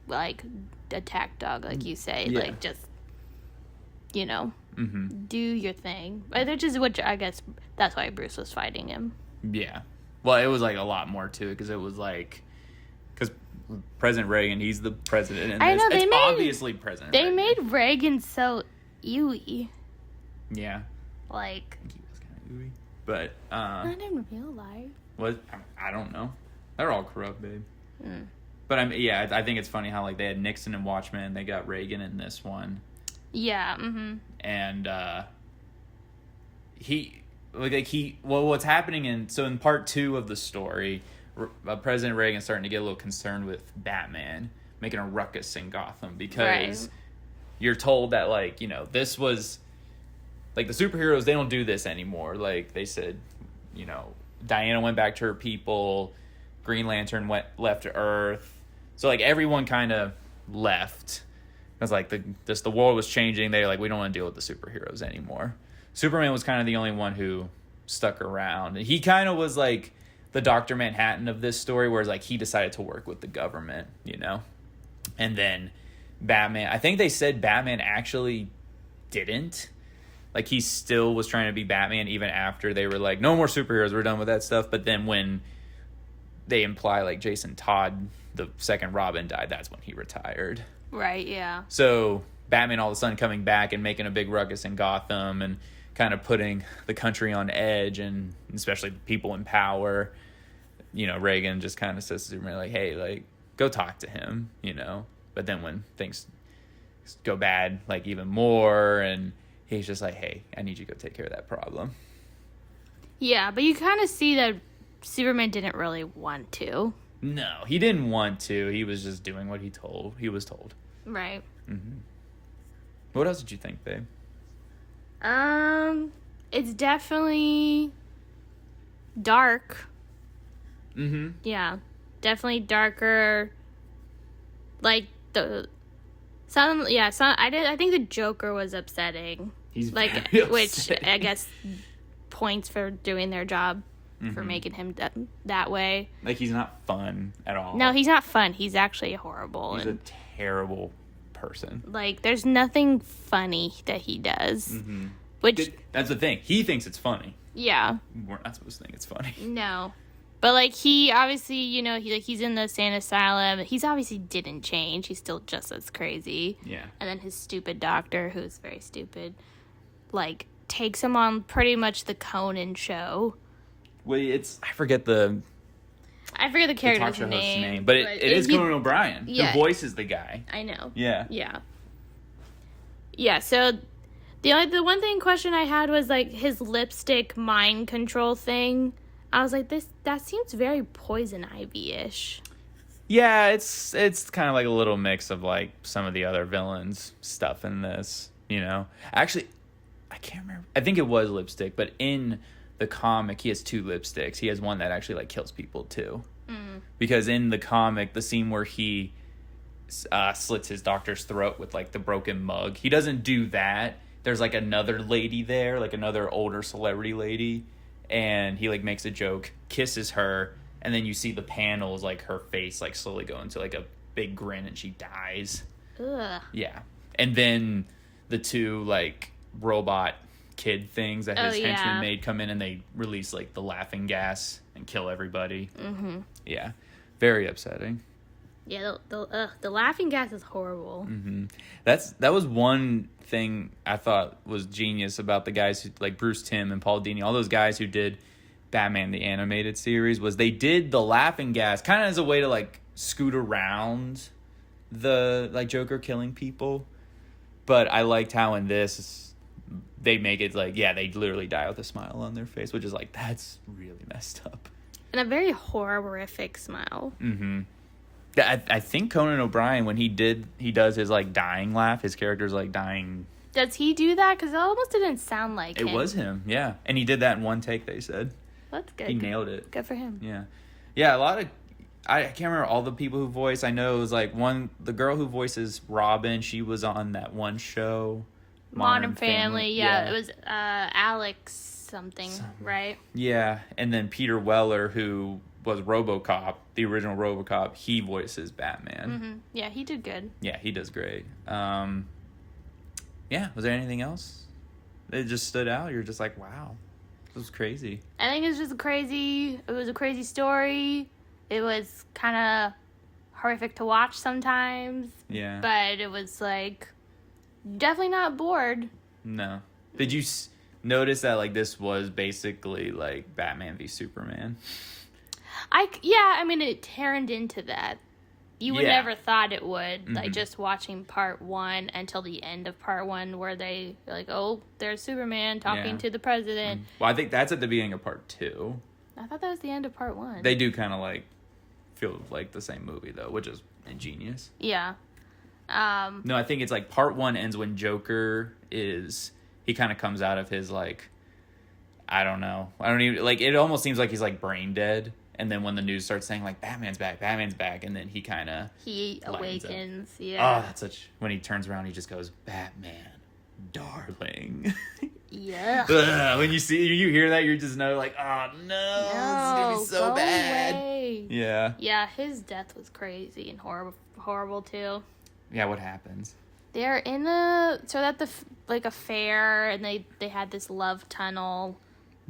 like, attack dog, like you say. Yeah. Like, just, you know... Do your thing. Which is what I guess that's why Bruce was fighting him. Yeah. Well, it was like a lot more to it because it was like because President Reagan, he's the president. And I know it's obviously President. They Reagan. made Reagan so ewy. Yeah. Like he was kind of ewy, but not in real life. What I don't know. They're all corrupt, babe. But I think it's funny how like they had Nixon and Watchmen, they got Reagan in this one. Yeah. And what's happening in part 2 of the story, President Reagan's starting to get a little concerned with Batman making a ruckus in Gotham because you're told that, like, you know, this was like the superheroes, they don't do this anymore. Like they said, you know, Diana went back to her people, Green Lantern left to Earth, so like everyone kind of left. Because, like, the world was changing. They were like, we don't want to deal with the superheroes anymore. Superman was kind of the only one who stuck around. He kind of was, like, the Dr. Manhattan of this story, whereas, like, he decided to work with the government, you know? And then Batman, I think they said Batman actually didn't. Like, he still was trying to be Batman even after they were like, no more superheroes, we're done with that stuff. But then when they imply, like, Jason Todd, the second Robin, died, that's when he retired. Right, yeah. So Batman all of a sudden coming back and making a big ruckus in Gotham and kind of putting the country on edge, and especially people in power. You know, Reagan just kind of says to Superman, like, hey, like, go talk to him, you know. But then when things go bad, like, even more, and he's just like, hey, I need you to go take care of that problem. Yeah, but you kind of see that Superman didn't really want to. No, he didn't want to. He was just doing what he was told. Right. What else did you think, babe? It's definitely dark. Yeah, definitely darker. Like I think the Joker was upsetting. He's like, very which upsetting. I guess points for doing their job. For making him that way. Like, he's not fun at all. No, he's not fun. He's actually horrible. He's a terrible person. Like, there's nothing funny that he does. Which... That's the thing. He thinks it's funny. Yeah. We're not supposed to think it's funny. No. But, like, he obviously, you know, he's in the insane asylum. He's obviously didn't change. He's still just as crazy. Yeah. And then his stupid doctor, who's very stupid, like, takes him on pretty much the Conan show. Well, I forget the character's talk show host's name. but it is Conan O'Brien. Yeah. Who voices the guy. I know. Yeah. Yeah. Yeah, so the one question I had was like his lipstick mind control thing. I was like, that seems very Poison Ivy-ish. Yeah, it's kind of like a little mix of like some of the other villains stuff in this, you know. Actually, I can't remember. I think it was lipstick, but in the comic he has 2 lipsticks. He has one that actually like kills people too. Because in the comic, the scene where he slits his doctor's throat with like the broken mug, he doesn't do that. There's like another lady there, like another older celebrity lady, and he like makes a joke, kisses her, and then you see the panels like her face like slowly go into like a big grin and she dies. Ugh. Yeah. And then the 2 like robot kid things that his henchmen made come in and they release like the laughing gas and kill everybody. Mm-hmm. Yeah. Very upsetting. Yeah, the laughing gas is horrible. Mm-hmm. That was one thing I thought was genius about the guys who, like Bruce Timm and Paul Dini, all those guys who did Batman the Animated Series, was they did the laughing gas kind of as a way to like scoot around the like Joker killing people. But I liked how in this they make it like, yeah, they literally die with a smile on their face, which is like, that's really messed up. And a very horrific smile. Mm-hmm. I think Conan O'Brien, when he does his like dying laugh, his character's like dying. Does he do that? Because it almost didn't sound like him. It was him, yeah. And he did that in one take, they said. That's good. He nailed it. Good for him. Yeah. Yeah, a lot of... I can't remember all the people who voice. I know it was like the girl who voices Robin, she was on that one show. Modern Family. Yeah, it was Alex something, right? Yeah, and then Peter Weller, who was RoboCop, the original RoboCop, he voices Batman. Mm-hmm. Yeah, he did good. Yeah, he does great. Yeah, was there anything else that just stood out? You're just like, wow, this was crazy. I think it was a crazy story. It was kind of horrific to watch sometimes. Yeah. But it was like, definitely not bored. No. Did you notice that like this was basically like Batman v Superman? I mean, it turned into that. You would never thought it would, like, just watching part 1 until the end of part 1 where they, like, oh, there's Superman talking to the president. Well, I think that's at the beginning of part 2. I thought that was the end of part 1. They do kind of, like, feel like the same movie, though, which is ingenious. Yeah. No, I think it's, like, part 1 ends when Joker he kind of comes out of his, like, I don't know. I don't even, like, it almost seems like he's, like, brain dead. And then when the news starts saying, like, Batman's back, and then he kind of... He awakens, yeah. Oh, that's such... When he turns around, he just goes, Batman, darling. Yeah. When you hear that, you just know, like, oh, no, it's going to be so bad. Away. Yeah. Yeah, his death was crazy and horrible, too. Yeah, what happens? They're in a fair, and they had this love tunnel.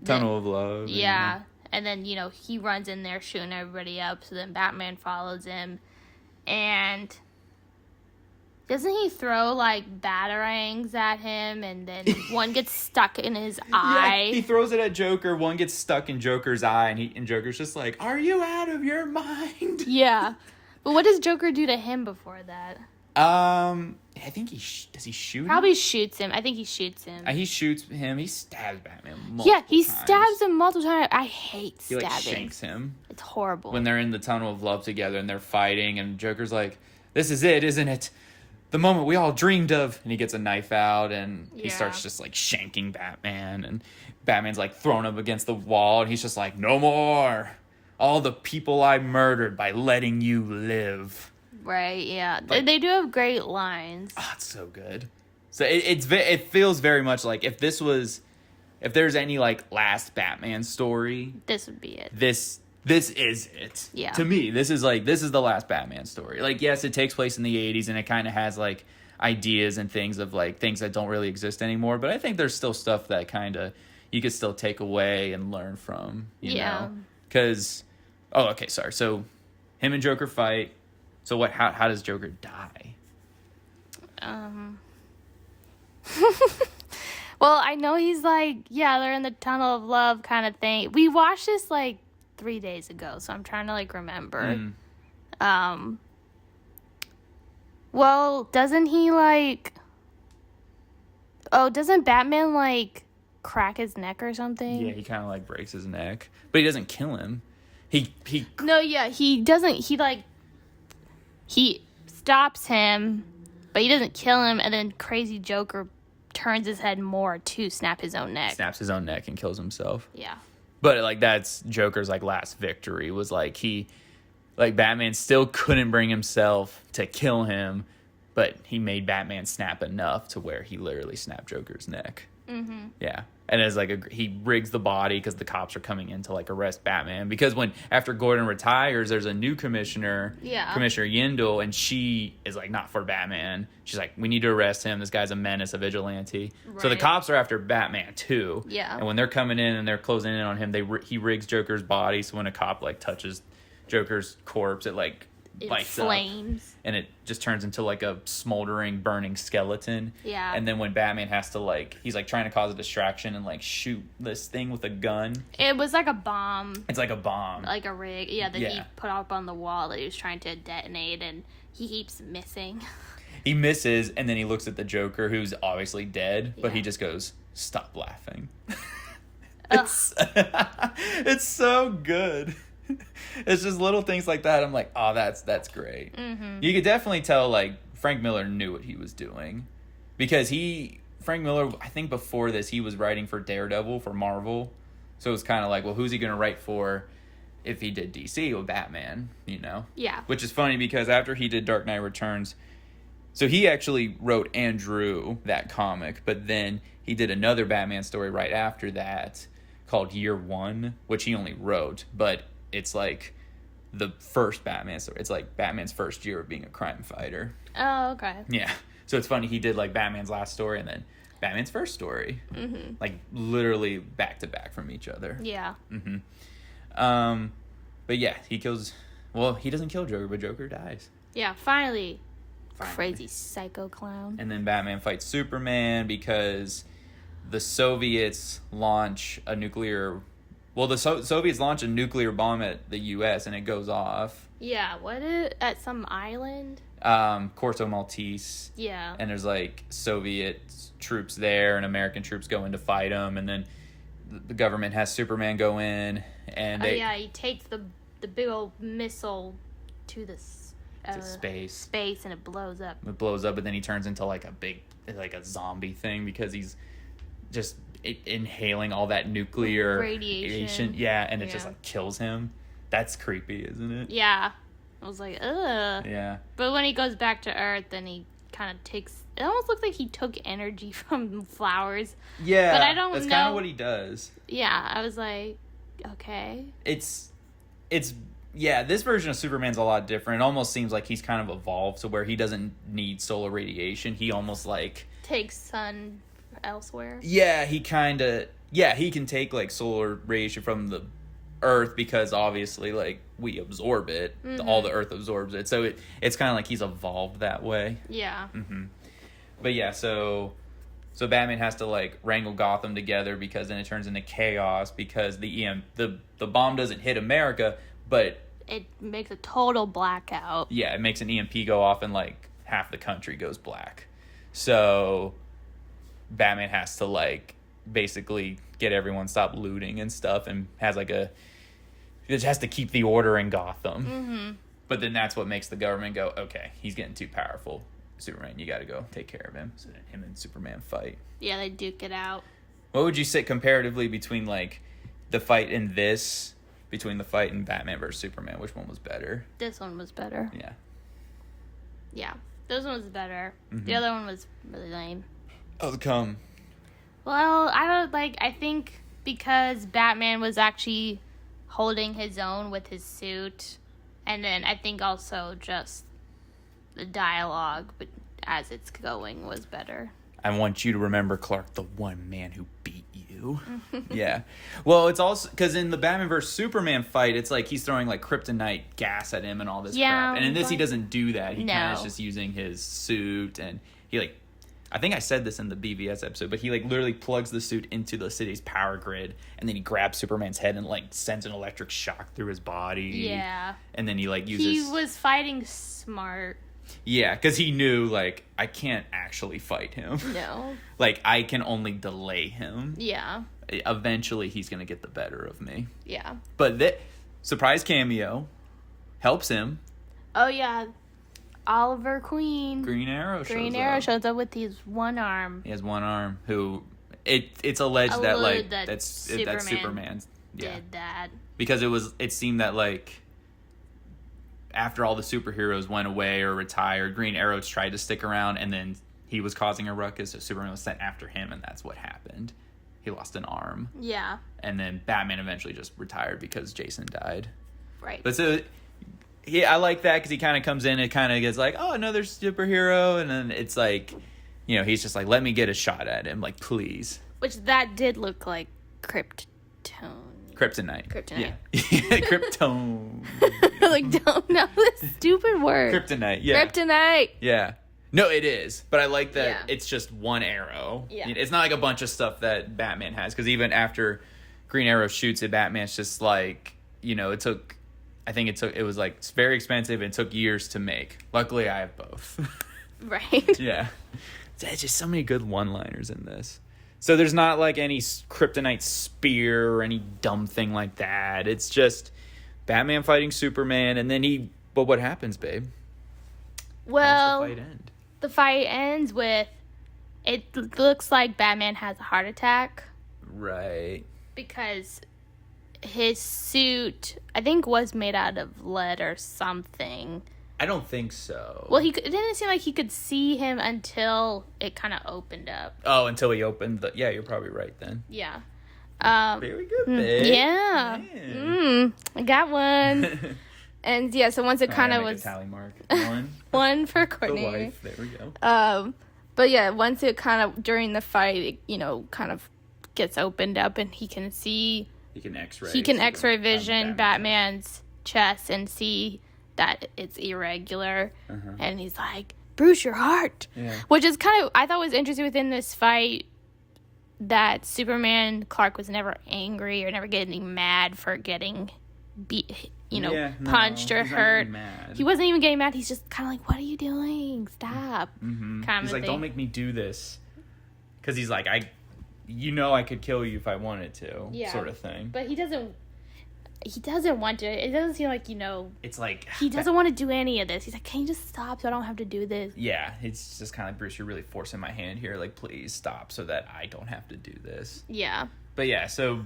Tunnel of love. Yeah. And then, he runs in there shooting everybody up. So then Batman follows him. And doesn't he throw, like, batarangs at him? And then one gets stuck in his eye. Yeah, he throws it at Joker. One gets stuck in Joker's eye. And Joker's just like, are you out of your mind? Yeah. But what does Joker do to him before that? I think does he shoot Probably him? Shoots him. I think he shoots him. He shoots him. He stabs Batman multiple times. He stabs him multiple times. I hate stabbing. He, like, shanks him. It's horrible. When they're in the tunnel of love together and they're fighting and Joker's like, this is it, isn't it? The moment we all dreamed of. And he gets a knife out and he starts just, like, shanking Batman. And Batman's, like, throwing him against the wall. And he's just like, no more. All the people I murdered by letting you live. Right, yeah. Like, they do have great lines. Oh, it's so good. So it feels very much like if there's any, like, last Batman story, this would be it. This is it. Yeah. To me, this is the last Batman story. Like, yes, it takes place in the 80s and it kind of has, like, ideas and things of, like, things that don't really exist anymore, but I think there's still stuff that kind of you could still take away and learn from, you know? Because, okay, sorry. So him and Joker fight. So how does Joker die? Well, Well, I know he's like, yeah, they're in the tunnel of love kind of thing. We watched this like 3 days ago, so I'm trying to like remember. Well, doesn't he like... Oh, doesn't Batman like crack his neck or something? Yeah, he kind of like breaks his neck, but he doesn't kill him. He No, yeah, he doesn't. He stops him, but he doesn't kill him, and then Crazy Joker turns his head more to snap his own neck. snaps his own neck and kills himself. Yeah. But like that's Joker's like last victory was like Batman still couldn't bring himself to kill him, but he made Batman snap enough to where he literally snapped Joker's neck. Mm-hmm. Yeah. And it's like he rigs the body because the cops are coming in to like arrest Batman. Because after Gordon retires, there's a new commissioner, Commissioner Yindel, and she is like not for Batman. She's like, we need to arrest him. This guy's a menace, a vigilante. Right. So the cops are after Batman too. Yeah. And when they're coming in and they're closing in on him, he rigs Joker's body. So when a cop like touches Joker's corpse, it like lights flames up, and it just turns into like a smoldering, burning skeleton. Yeah. And then when Batman has to he's like trying to cause a distraction and like shoot this thing with a gun. It was like a bomb. It's like a bomb. Like a rig. Yeah, that he put up on the wall that he was trying to detonate, and he keeps missing. He misses, and then he looks at the Joker, who's obviously dead, but he just goes, "Stop laughing." It's so good. It's just little things like that. I'm like, oh, that's great. Mm-hmm. You could definitely tell like Frank Miller knew what he was doing, because Frank Miller, I think before this he was writing for Daredevil for Marvel, so it was kind of like, well, who's he gonna write for if he did DC with Batman, you know? Yeah. Which is funny because after he did Dark Knight Returns, so he actually wrote and drew that comic, but then he did another Batman story right after that called Year One, which he only wrote, but it's like the first Batman story. It's like Batman's first year of being a crime fighter. Oh, okay. Yeah. So it's funny. He did like Batman's last story and then Batman's first story. Mm-hmm. Like literally back to back from each other. Yeah. Mm-hmm. But yeah, he doesn't kill Joker, but Joker dies. Yeah, finally. Crazy psycho clown. And then Batman fights Superman because the Soviets launch a nuclear... Well, the Soviets launch a nuclear bomb at the U.S. and it goes off. Yeah, at some island? Corto Maltese. Yeah. And there's like Soviet troops there and American troops go in to fight them, and then the government has Superman go in and he takes the big old missile to the space and it blows up. It blows up, but then he turns into like a zombie thing because he's just inhaling all that nuclear radiation. Yeah, and it just like kills him. That's creepy, isn't it? Yeah. I was like, ugh. Yeah. But when he goes back to Earth, then he kind of takes... It almost looks like he took energy from flowers. Yeah. But I don't know. That's kind of what he does. Yeah, I was like, okay. It's yeah, this version of Superman's a lot different. It almost seems like he's kind of evolved to where he doesn't need solar radiation. He almost like... takes sun elsewhere. Yeah, he can take like solar radiation from the Earth because obviously like we absorb it. Mm-hmm. All the Earth absorbs it. So it's kind of like he's evolved that way. Yeah. Mm-hmm. But yeah, so Batman has to like wrangle Gotham together because then it turns into chaos because the bomb doesn't hit America, but it makes a total blackout. Yeah, it makes an EMP go off and like half the country goes black. So Batman has to like basically get everyone stop looting and stuff, and has to keep the order in Gotham. Mm-hmm. But then that's what makes the government go, okay, he's getting too powerful. Superman, you got to go take care of him. So then him and Superman fight. Yeah, they duke it out. What would you say comparatively between like the fight in Batman versus Superman? Which one was better? This one was better. Yeah. Yeah, this one was better. Mm-hmm. The other one was really lame. How come? Well, I think because Batman was actually holding his own with his suit, and then I think also just the dialogue, but as it's going, was better. I want you to remember, Clark, the one man who beat you. Yeah. Well, it's also because in the Batman vs Superman fight, it's like he's throwing like kryptonite gas at him and all this crap. And in this, he doesn't do that. He kind of is just using his suit, and he like, I think I said this in the BVS episode, but he like literally plugs the suit into the city's power grid, and then he grabs Superman's head and like sends an electric shock through his body. Yeah. And then he like uses. He was fighting smart. Yeah, because he knew like I can't actually fight him. No. Like I can only delay him. Yeah. Eventually, he's gonna get the better of me. Yeah. But that surprise cameo helps him. Oh yeah. Oliver Queen. Green Arrow shows up with his one arm. He has one arm. It's alleged that like that's Superman did that. Because it seemed that like after all the superheroes went away or retired, Green Arrow tried to stick around, and then he was causing a ruckus, so Superman was sent after him, and that's what happened. He lost an arm. Yeah. And then Batman eventually just retired because Jason died. Right. But so I like that because he kind of comes in and kind of gets like, oh, another superhero. And then it's like, you know, he's just like, let me get a shot at him. Like, please. Which that did look like Kryptonite. Yeah. Krypton. Like, don't know this stupid word. Kryptonite. Yeah. Kryptonite. Yeah. No, it is. But I like that it's just one arrow. Yeah. It's not like a bunch of stuff that Batman has. Because even after Green Arrow shoots it, Batman's just like, you know, it was like it's very expensive and took years to make. Luckily, I have both. Right. Yeah. There's just so many good one-liners in this. So there's not like any kryptonite spear or any dumb thing like that. It's just Batman fighting Superman, and then but what happens, babe? Well, how does the fight end? The fight ends with it looks like Batman has a heart attack. Right. Because his suit, I think, was made out of lead or something. I don't think so. Well, it didn't seem like he could see him until it kind of opened up. Oh, until he opened the... Yeah, you're probably right then. Yeah. Very good, babe. Yeah. I got one. And yeah, so once it kind of was... a tally mark. One. One for Courtney. The wife. There we go. But yeah, once it kind of, during the fight, it, you know, kind of gets opened up and he can see... He can X-ray. He can X-ray vision Batman's chest and see that it's irregular. Uh-huh. And he's like, Bruce, your heart. Yeah. Which is kind of, I thought was interesting within this fight, that Superman, Clark was never angry or never getting mad for getting beat, punched or hurt. He wasn't even getting mad. He's just kind of like, what are you doing? Stop. Mm-hmm. He's like, don't make me do this. Because he's like, I could kill you if I wanted to, sort of thing. But he doesn't want to. It doesn't seem like, it's like... He doesn't want to do any of this. He's like, can you just stop so I don't have to do this? Yeah, it's just kind of like, Bruce, you're really forcing my hand here. Like, please stop so that I don't have to do this. Yeah. But yeah, so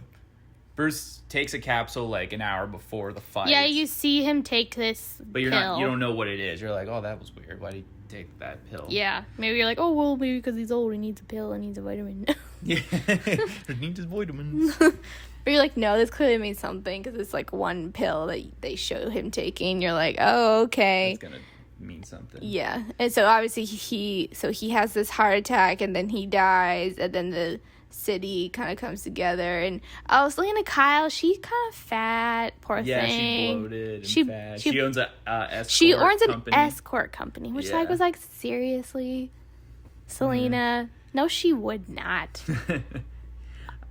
Bruce takes a capsule like an hour before the fight. Yeah, you see him take this But you don't know what it is. You're like, oh, that was weird. Why did he take that pill? Yeah. Maybe you're like, oh, well, maybe because he's old. He needs a pill and needs a vitamin. Yeah. He needs his vitamins. But you're like, no, this clearly means something because it's like one pill that they show him taking. You're like, oh, okay. It's going to mean something. Yeah. And so obviously he has this heart attack and then he dies and then the city kind of comes together. And Selena Kyle, she's kind of fat, poor thing. Yeah, she bloated and fat. She owns a escort She owns an company. escort company, which I was like, seriously? Selena? No, she would not.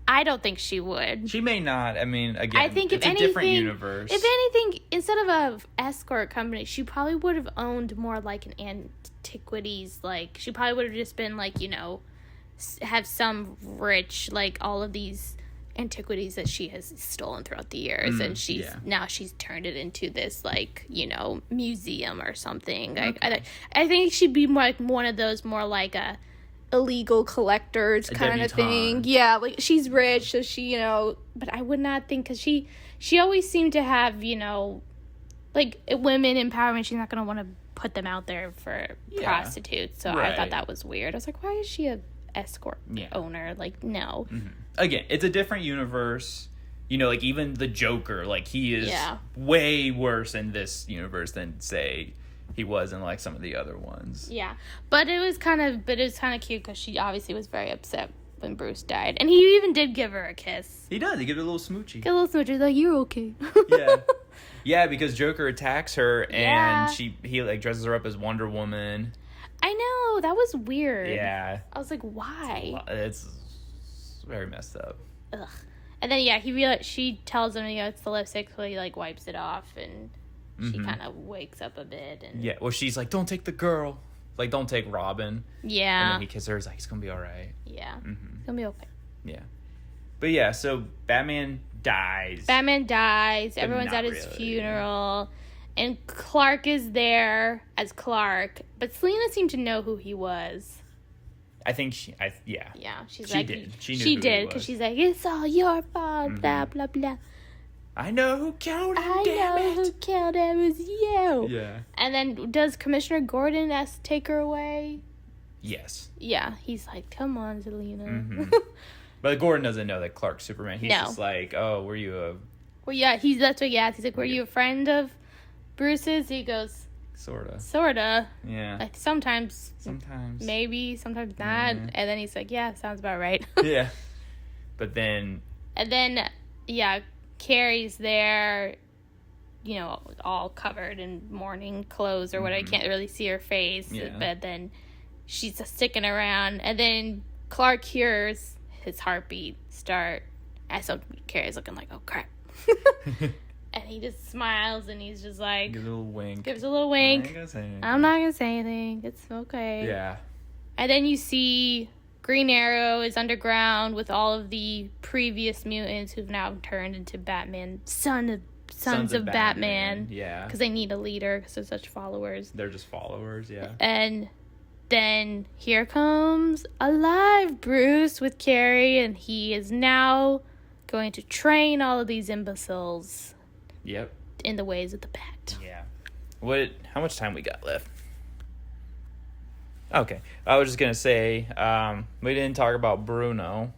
I don't think she would. She may not. I mean, again, I think it's a different universe. If anything, instead of a escort company, she probably would have owned more like an antiquities. Like, she probably would have just been like, have some rich, like all of these antiquities that she has stolen throughout the years, and now she's turned it into this like museum or something. Like, I think she'd be more like one of those more like a illegal collectors kind of thing. Yeah, like she's rich, so she, but I would not think, because she always seemed to have, like women empowerment. She's not going to want to put them out there for prostitutes. So I thought that was weird. I was like, why is she a escort owner? Like, no. Mm-hmm. Again, it's a different universe. Like even the Joker, like he is way worse in this universe than say he was in like some of the other ones. Yeah, but it was kind of cute because she obviously was very upset when Bruce died, and he even did give her a kiss. He does. He gives her a little smoochie. He's like, "You're okay." Yeah, because Joker attacks her, and he like dresses her up as Wonder Woman. I know, that was weird. Yeah. I was like, why? It's very messed up. Ugh. And then she tells him, it's the lipstick, so he like wipes it off, and she kind of wakes up a bit. And yeah, well, she's like, don't take the girl, like, don't take Robin. Yeah. And then he kisses her. He's like, it's gonna be all right. Yeah. It's gonna be okay. Yeah. But yeah, so Batman dies. Everyone's at his funeral. And Clark is there as Clark. But Selena seemed to know who he was. I think yeah. Yeah, she did. She did, because she's like, it's all your fault, blah, blah, blah. I know who killed him, who killed him. It was you. Yeah. And then does Commissioner Gordon take her away? Yes. Yeah, he's like, come on, Selena. But Gordon doesn't know that Clark's Superman. He's No. just like, oh, were you a... Well, yeah, that's what he asked. He's like, were you a friend of Bruce's? He goes, Sorta. Yeah. Like, sometimes. Maybe, sometimes not. And then he's like, yeah, sounds about right. Yeah. But then... And then, yeah, Carrie's there, all covered in mourning clothes or whatever. I can't really see her face. Yeah. But then she's just sticking around. And then Clark hears his heartbeat start. And so Carrie's looking like, oh, crap. And he just smiles and he's just like... Gives a little wink. I'm not going to say anything. It's okay. Yeah. And then you see Green Arrow is underground with all of the previous mutants who've now turned into Batman. Sons of Batman. Yeah. Because they need a leader because they're such followers. They're just followers, yeah. And then here comes alive Bruce with Carrie, and he is now going to train all of these imbeciles. Yep. In the ways of the Bat. Yeah. How much time we got left? Okay. I was just going to say, we didn't talk about Bruno.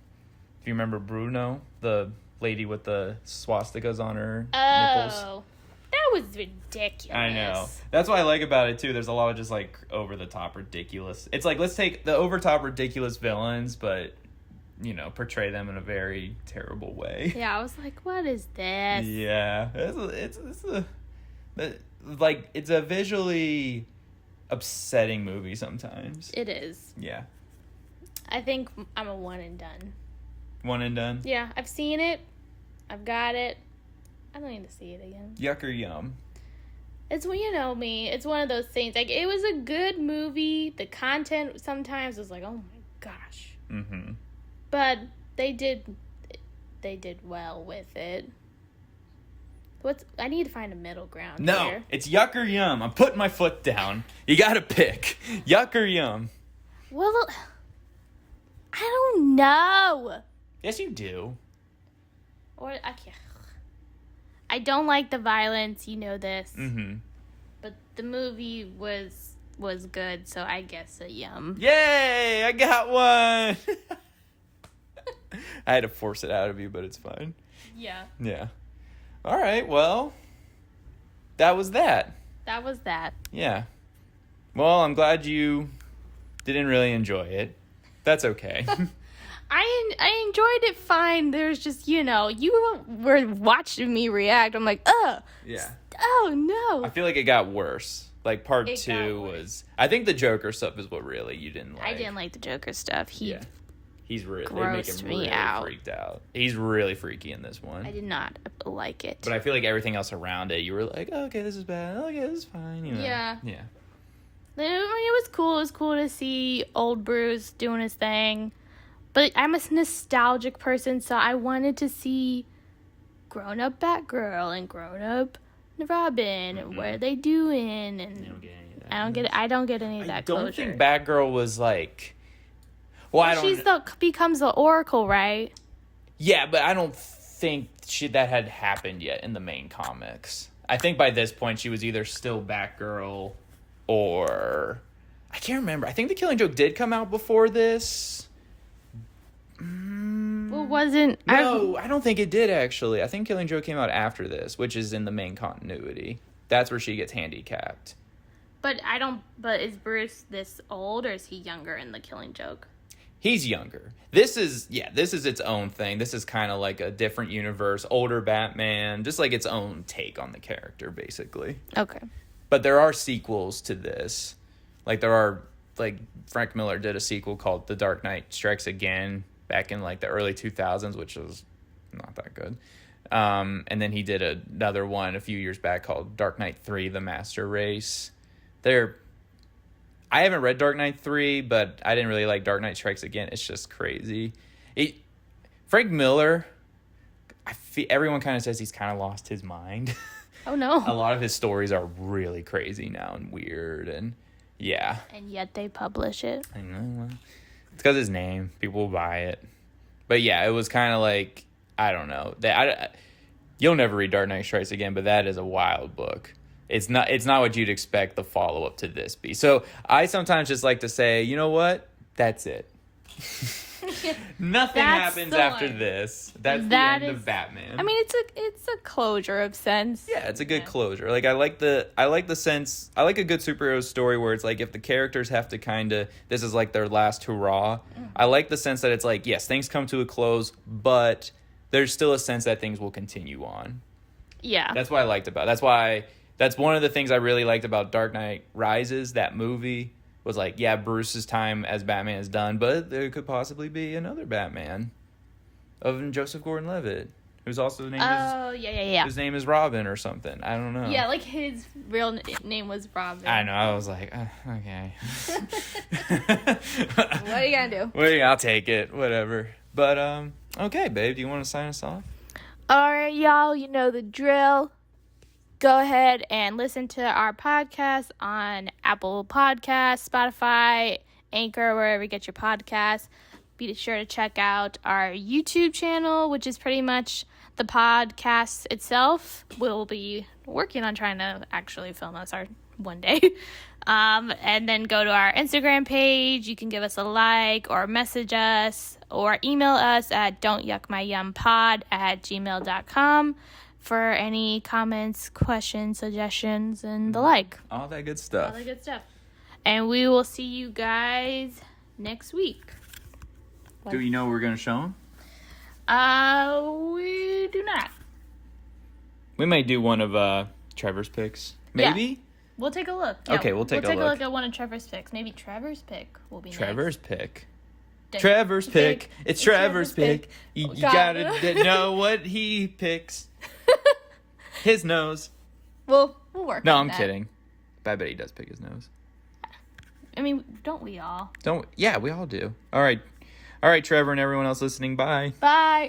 If you remember Bruno, the lady with the swastikas on her nipples. Oh, that was ridiculous. I know. That's what I like about it, too. There's a lot of just, like, over-the-top ridiculous. It's like, let's take the over-top ridiculous villains, but, portray them in a very terrible way. Yeah, I was like, what is this? Yeah. It's a visually upsetting movie sometimes. It is. Yeah. I think I'm a one and done. One and done? Yeah, I've seen it. I've got it. I don't need to see it again. Yuck or yum? It's, me. It's one of those things. Like, it was a good movie. The content sometimes was like, oh my gosh. Mm-hmm. But they did well with it. I need to find a middle ground here. It's yuck or yum. I'm putting my foot down. You gotta pick. Yuck or yum? Well, I don't know. Yes, you do. Or I can't. I don't like the violence, this. Mm-hmm. But the movie was good, so I guess a yum. Yay! I got one! I had to force it out of you, but it's fine. Yeah. Yeah. All right, well, that was that. That was that. Yeah. Well, I'm glad you didn't really enjoy it. That's okay. I enjoyed it fine. There's just, you were watching me react. I'm like, ugh. Yeah. Oh, no. I feel like it got worse. Like, part 2 was... I think the Joker stuff is what really you didn't like. I didn't like the Joker stuff. He's really... Grossed they make him me really out. freaked out. He's really freaky in this one. I did not like it. But I feel like everything else around it, you were like, oh, okay, this is bad. Oh, okay, this is fine. Yeah. Yeah. It was cool. It was cool to see old Bruce doing his thing. But I'm a nostalgic person, so I wanted to see grown-up Batgirl and grown-up Robin. And what are they doing? And You don't get any of that. I don't get any of that closure. I don't think Batgirl was like... Well, I don't... becomes the Oracle, right? Yeah, but I don't think that had happened yet in the main comics. I think by this point she was either still Batgirl or... I can't remember. I think The Killing Joke did come out before this. Well, wasn't... No, I don't think it did, actually. I think Killing Joke came out after this, which is in the main continuity. That's where she gets handicapped. But is Bruce this old, or is he younger in The Killing Joke? He's younger. This is its own thing. This is kind of like a different universe, older Batman, just like its own take on the character, basically. Okay. But there are sequels to this. Like, there are like Frank Miller did a sequel called The Dark Knight Strikes Again back in like the early 2000s, which was not that good. And then he did another one a few years back called Dark Knight 3: The Master Race. I haven't read Dark Knight 3, but I didn't really like Dark Knight Strikes Again. It's just crazy. Frank Miller, everyone kind of says he's kind of lost his mind. Oh, no. A lot of his stories are really crazy now and weird, and yeah. And yet they publish it. I know. It's because his name. People will buy it. But yeah, it was kind of like, I don't know. You'll never read Dark Knight Strikes Again, but that is a wild book. It's not what you'd expect the follow-up to this be. So I sometimes just like to say, you know what? That's it. Nothing happens after this. That's the end of Batman. I mean, it's a closure of sense. Yeah, it's a good closure. Like I like the sense. I like a good superhero story where it's like if the characters have to kind of, this is like their last hurrah. I like the sense that it's like, yes, things come to a close, but there's still a sense that things will continue on. Yeah. That's what I liked about it. That's one of the things I really liked about Dark Knight Rises, that movie, was like, yeah, Bruce's time as Batman is done, but there could possibly be another Batman of Joseph Gordon-Levitt, who's also named his name is Robin or something. I don't know. Yeah, like his real name was Robin. I know. I was like, okay. What are you gonna do? Well, I'll take it. Whatever. But okay, babe. Do you want to sign us off? All right, y'all. You know the drill. Go ahead and listen to our podcast on Apple Podcasts, Spotify, Anchor, wherever you get your podcasts. Be sure to check out our YouTube channel, which is pretty much the podcast itself. We'll be working on trying to actually film us one day. And then go to our Instagram page. You can give us a like or message us or email us at don'tyuckmyyumpod@gmail.com for any comments, questions, suggestions, and the like. All that good stuff. And we will see you guys next week. Do you know what we're going to show them? We do not. We might do one of Trevor's picks. Maybe? Yeah. We'll take a look. Yeah, okay, we'll take a look at one of Trevor's picks. Maybe Trevor's pick will be Trevor's next. Pick. Trevor's pick. It's Trevor's pick. You gotta know what he picks. His nose. We'll work No, on I'm that. kidding. But I bet he does pick his nose. I mean, don't we all? Yeah, we all do. All right, Trevor and everyone else listening, bye. Bye.